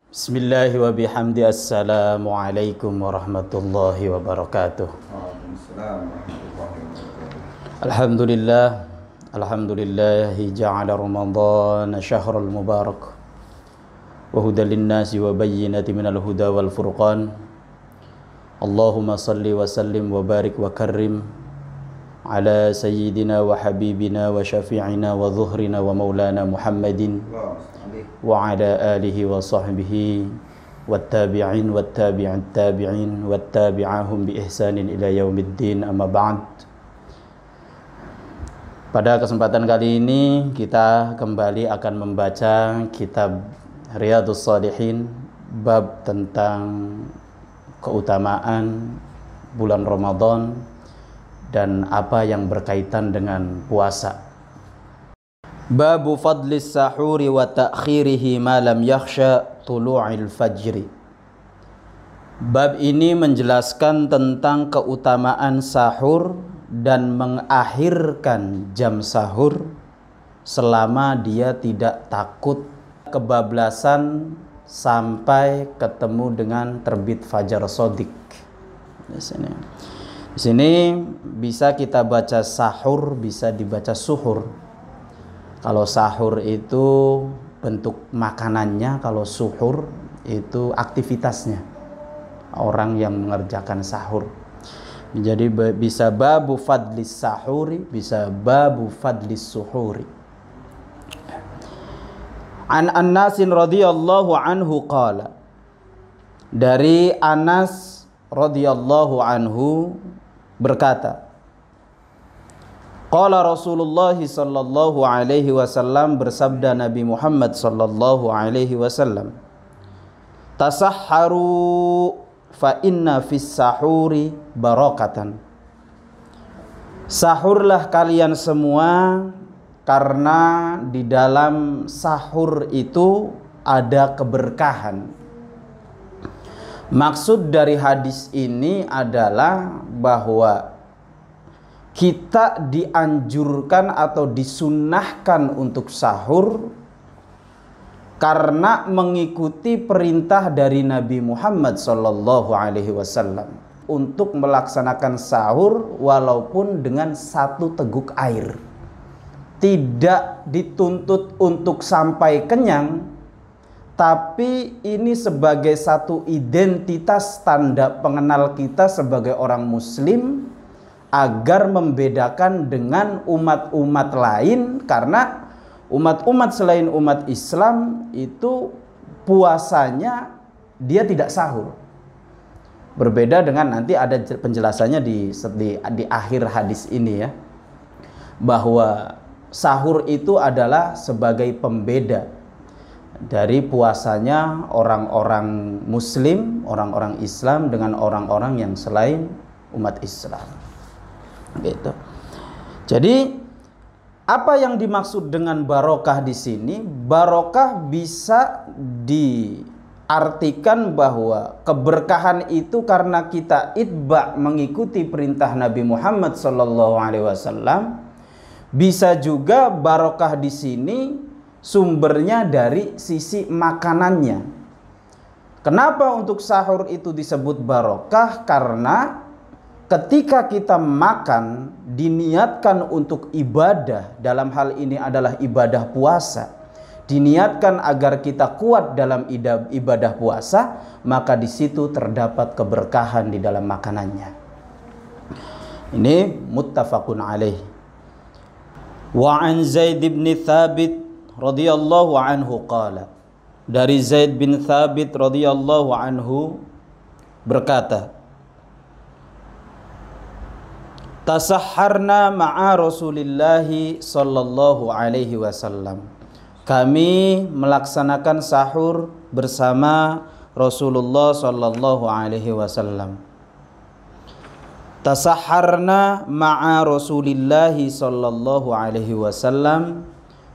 Bismillahi wa bihamdi assalamualaikum warahmatullahi wabarakatuh. Alhamdulillah, alhamdulillahi ja'ala ramadhana syahrul mubarak wa hudan linnasi wa bayyinati minal huda wal furqan. Allahumma salli wa sallim wa barik wa karrim ala sayyidina wa habibina wa syafi'ina wa zuhrina wa maulana Muhammadin wa ala alihi wa sahbihi wattabi'in wattabi'at tabi'in wattabi'ahum bi ihsanin ila yaumiddin, amma ba'd. Pada kesempatan kali ini kita kembali akan membaca kitab Riyadhus Shalihin, bab tentang keutamaan bulan Ramadan dan apa yang berkaitan dengan puasa. Babu fadlis sahuri wa ta'khirihi ma lam yakhsha tulu'il fajri. Bab ini menjelaskan tentang keutamaan sahur dan mengakhirkan jam sahur selama dia tidak takut kebablasan sampai ketemu dengan terbit fajar shadiq. Di sini bisa kita baca sahur, bisa dibaca suhur. Kalau sahur itu bentuk makanannya, kalau suhur itu aktivitasnya, orang yang mengerjakan sahur. Jadi bisa babu fadlis sahuri, bisa babu fadlis suhuri. An Anasin radhiyallahu anhu qala, dari Anas radhiyallahu anhu berkata, qala Rasulullah sallallahu alaihi wasallam, bersabda Nabi Muhammad sallallahu alaihi wasallam, tasahharu fa inna fis sahuri barakatan. Sahurlah kalian semua, karena di dalam sahur itu ada keberkahan. Maksud dari hadis ini adalah bahwa kita dianjurkan atau disunnahkan untuk sahur karena mengikuti perintah dari Nabi Muhammad sallallahu alaihi wasallam untuk melaksanakan sahur walaupun dengan 1 teguk air. Tidak dituntut untuk sampai kenyang, tapi ini sebagai satu identitas tanda pengenal kita sebagai orang muslim, agar membedakan dengan umat-umat lain, karena umat-umat selain umat Islam itu puasanya dia tidak sahur. Berbeda dengan nanti ada penjelasannya di akhir hadis ini ya, bahwa sahur itu adalah sebagai pembeda dari puasanya orang-orang muslim, orang-orang Islam dengan orang-orang yang selain umat Islam. Gitu. Jadi apa yang dimaksud dengan barokah di sini? Barokah bisa diartikan bahwa keberkahan itu karena kita itba, mengikuti perintah Nabi Muhammad SAW. Bisa juga barokah di sini sumbernya dari sisi makanannya. Kenapa untuk sahur itu disebut barokah? Karena ketika kita makan diniatkan untuk ibadah, dalam hal ini adalah ibadah puasa, diniatkan agar kita kuat dalam ibadah puasa, maka di situ terdapat keberkahan di dalam makanannya. Ini muttafaqun alaih. Wa an Zaid bin Thabit radhiyallahu anhu qala, dari Zaid bin Thabit radhiyallahu anhu berkata, tasahharna ma'a Rasulillahi sallallahu alaihi wasallam. Kami melaksanakan sahur bersama Rasulullah sallallahu alaihi wasallam. Tasahharna ma'a Rasulillahi sallallahu alaihi wasallam.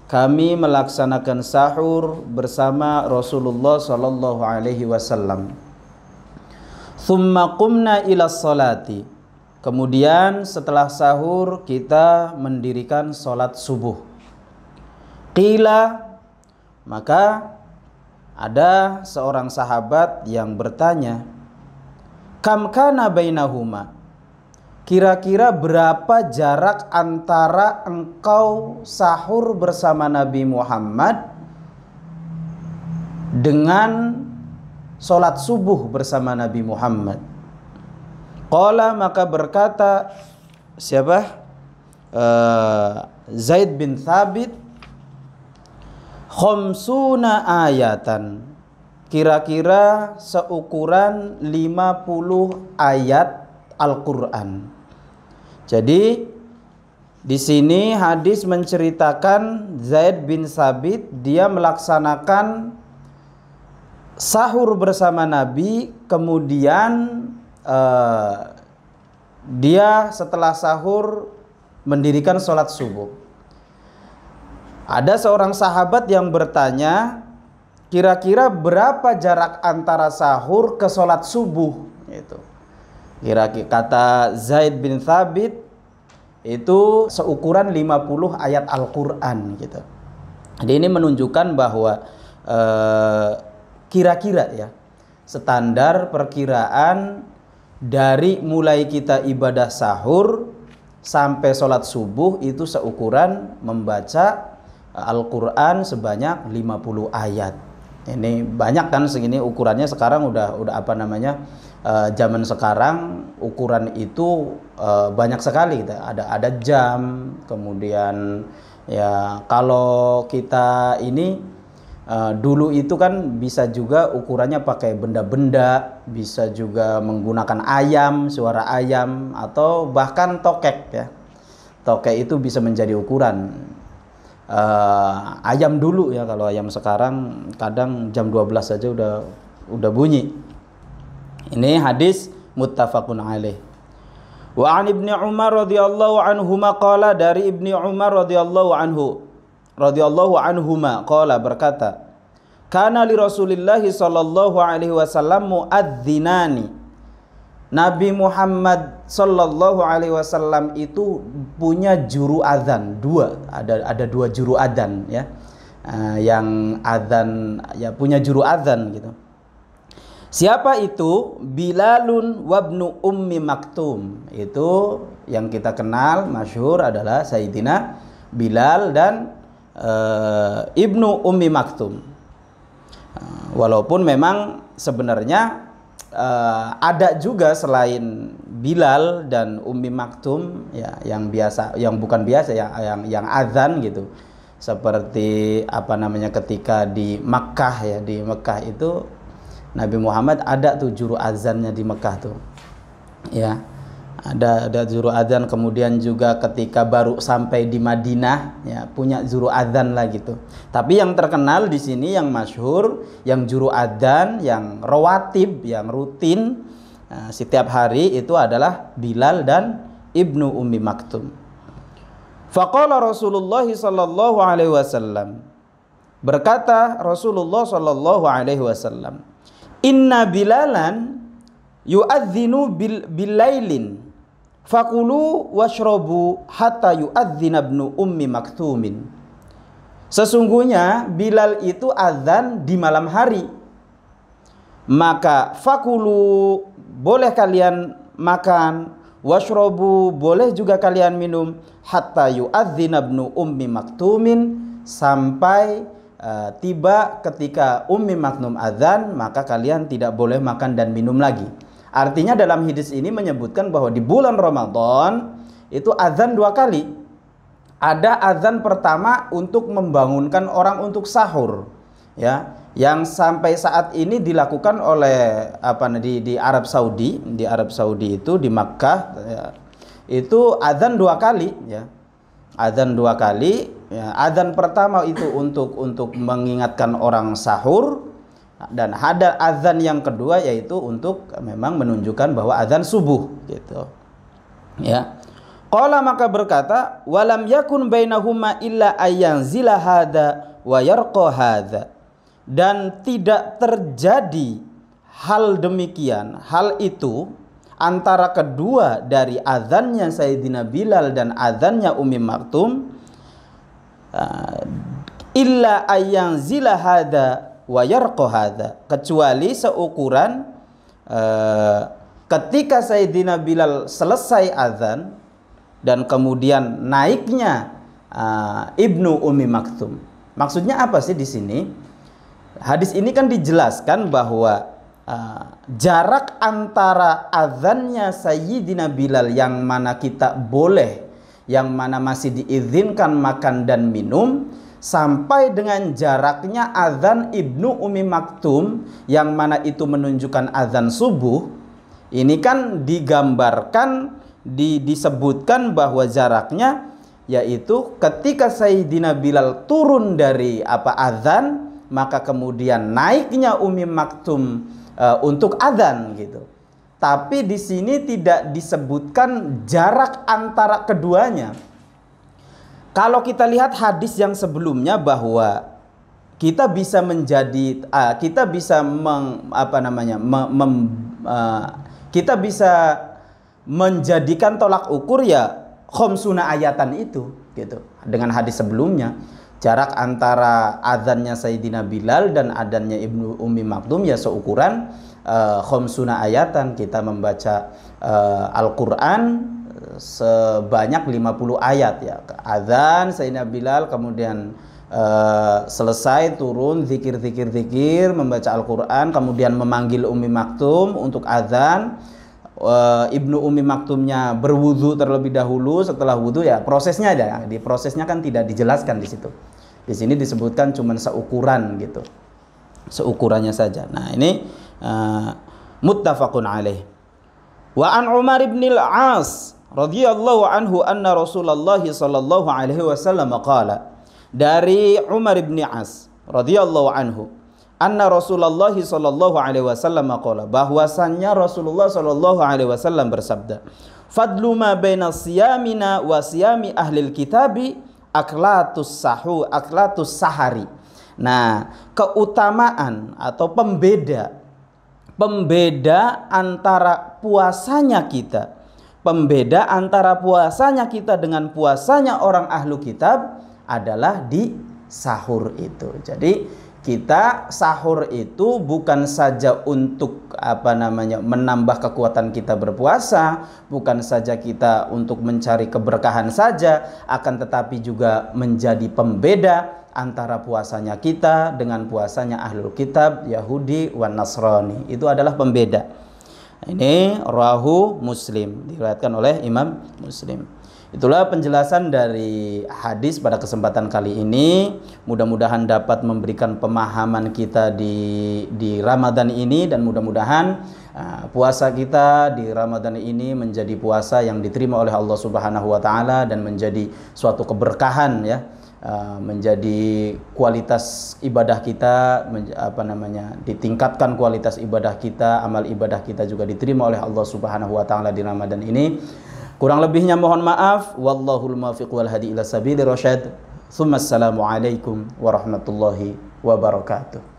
Kami melaksanakan sahur bersama Rasulullah sallallahu alaihi wasallam. Thumma qumna ila sholati. Kemudian setelah sahur kita mendirikan sholat subuh. Qila, maka ada seorang sahabat yang bertanya, kam kana bainahuma, kira-kira berapa jarak antara engkau sahur bersama Nabi Muhammad dengan sholat subuh bersama Nabi Muhammad? Qala, maka berkata siapa? Zaid bin Thabit, khamsuna ayatan, kira-kira seukuran 50 ayat Al-Qur'an. Jadi di sini hadis menceritakan Zaid bin Thabit dia melaksanakan sahur bersama Nabi, kemudian dia setelah sahur mendirikan sholat subuh. Ada seorang sahabat yang bertanya, kira-kira berapa jarak antara sahur ke sholat subuh? Itu kira-kira, kata Zaid bin Thabit, itu seukuran 50 ayat Al-Quran gitu. Jadi ini menunjukkan bahwa kira-kira ya, standar perkiraan dari mulai kita ibadah sahur sampai sholat subuh itu seukuran membaca Al-Quran sebanyak 50 ayat. Ini banyak kan, segini ukurannya sekarang udah apa namanya, zaman sekarang ukuran itu banyak sekali. Ada jam, kemudian ya kalau kita ini dulu itu kan bisa juga ukurannya pakai benda-benda, bisa juga menggunakan ayam, suara ayam, atau bahkan tokek ya. Tokek itu bisa menjadi ukuran. Ayam dulu ya, kalau ayam sekarang kadang jam 12 saja udah bunyi. Ini hadis muttafaqun alaih. Wa an Ibnu Umar radhiyallahu anhuma qala, dari Ibnu Umar radhiyallahu anhuma qala, berkata, kana li Rasulillahi sallallahu alaihi wasallam muadzinani, Nabi Muhammad sallallahu alaihi wasallam itu punya juru adzan dua, ada dua juru adzan ya, yang adzan ya, punya juru adzan gitu. Siapa itu? Bilalun wabnu ummi maktum, itu yang kita kenal masyhur adalah Sayyidina Bilal dan Ibnu Ummi Maktum. Walaupun memang sebenarnya ada juga selain Bilal dan Ummi Maktum ya, yang biasa, yang bukan biasa, yang azan gitu. Seperti apa namanya, ketika di Makkah ya, di Mekah itu Nabi Muhammad ada tuh juru azannya di Mekah tuh. Ya. Ada juru adzan, kemudian juga ketika baru sampai di Madinah ya punya juru adzan lah gitu. Tapi yang terkenal di sini, yang masyhur, yang juru adzan yang rawatib, yang rutin setiap hari itu adalah Bilal dan Ibnu Ummi Maktum. Faqala Rasulullah sallallahu alaihi wasallam, berkata Rasulullah sallallahu alaihi wasallam, inna Bilalan yu'adzinu bilailin fakulu washrobu hatta yu'adzina ibnu ummi maktumin. Sesungguhnya Bilal itu azan di malam hari, maka fakulu, boleh kalian makan, washrobu, boleh juga kalian minum, hatta yu'adzina ibnu ummi maktumin, sampai tiba ketika Ummi Maktum azan, maka kalian tidak boleh makan dan minum lagi. Artinya dalam hadis ini menyebutkan bahwa di bulan Ramadan itu azan dua kali. Ada azan pertama untuk membangunkan orang untuk sahur, ya, yang sampai saat ini dilakukan oleh di Arab Saudi. Di Arab Saudi itu di Makkah ya, itu azan dua kali ya. Azan dua kali ya. Azan pertama itu untuk mengingatkan orang sahur, dan ada azan yang kedua yaitu untuk memang menunjukkan bahwa azan subuh gitu. Ya. Qala, maka berkata, walam yakun bainahuma illa ayyanzila hadza wa yarqa hadza. Dan tidak terjadi hal demikian, hal itu antara kedua dari azannya Sayyidina Bilal dan azannya Ummi Maktum, illa ayyanzila hadza wa yarqa hadza, kecuali seukuran ketika Sayyidina Bilal selesai azan dan kemudian naiknya Ibnu Ummi Maktum. Maksudnya apa sih di sini? Hadis ini kan dijelaskan bahwa jarak antara azannya Sayyidina Bilal yang mana kita boleh, yang mana masih diizinkan makan dan minum, sampai dengan jaraknya azan Ibnu Ummi Maktum yang mana itu menunjukkan azan subuh. Ini kan digambarkan, disebutkan bahwa jaraknya yaitu ketika Sayyidina Bilal turun dari azan, maka kemudian naiknya Ummi Maktum untuk azan gitu. Tapi di sini tidak disebutkan jarak antara keduanya. Kalau kita lihat hadis yang sebelumnya bahwa kita bisa menjadi kita bisa kita bisa menjadikan tolak ukur ya khamsuna ayatan itu gitu. Dengan hadis sebelumnya, jarak antara adzannya Sayyidina Bilal dan adzannya Ibnu Ummi Maktum ya seukuran khamsuna ayatan. Kita membaca Al-Qur'an sebanyak 50 ayat ya. Adzan Sayyidina Bilal, kemudian selesai turun zikir, membaca Al-Qur'an, kemudian memanggil Ummi Maktum untuk adzan. Ibnu Ummi Maktumnya berwudu terlebih dahulu, setelah wudu ya prosesnya aja. Di prosesnya kan tidak dijelaskan di situ. Di sini disebutkan cuman seukuran gitu. Seukurannya saja. Nah, ini muttafaqun alaih. Wa an Umar bin al-As radhiyallahu anhu anna Rasulullah sallallahu alaihi wasallam qala. Dari Umar bin As radhiyallahu anhu, anna Rasulullah sallallahu alaihi wasallam qala, bahwasannya Rasulullah sallallahu alaihi wasallam bersabda, fadlu ma baina siyamina wa siyami ahlil kitabi aklatus sahari. Nah, keutamaan atau pembeda antara puasanya kita, dengan puasanya orang ahlu kitab adalah di sahur itu. Jadi kita sahur itu bukan saja untuk menambah kekuatan kita berpuasa, bukan saja kita untuk mencari keberkahan saja, akan tetapi juga menjadi pembeda antara puasanya kita dengan puasanya ahlul kitab Yahudi wan Nasrani. Itu adalah pembeda. Ini rawahu Muslim, diriwayatkan oleh Imam Muslim. Itulah penjelasan dari hadis pada kesempatan kali ini. Mudah-mudahan dapat memberikan pemahaman kita di Ramadan ini, dan mudah-mudahan puasa kita di Ramadan ini menjadi puasa yang diterima oleh Allah Subhanahu wa taala dan menjadi suatu keberkahan ya. Menjadi kualitas ibadah kita ditingkatkan kualitas ibadah kita, amal ibadah kita juga diterima oleh Allah Subhanahu wa taala di Ramadan ini. Kurang lebihnya mohon maaf. Wallahul muwaffiq wal hadi ila sabilir rasyad. Assalamualaikum warahmatullahi wabarakatuh.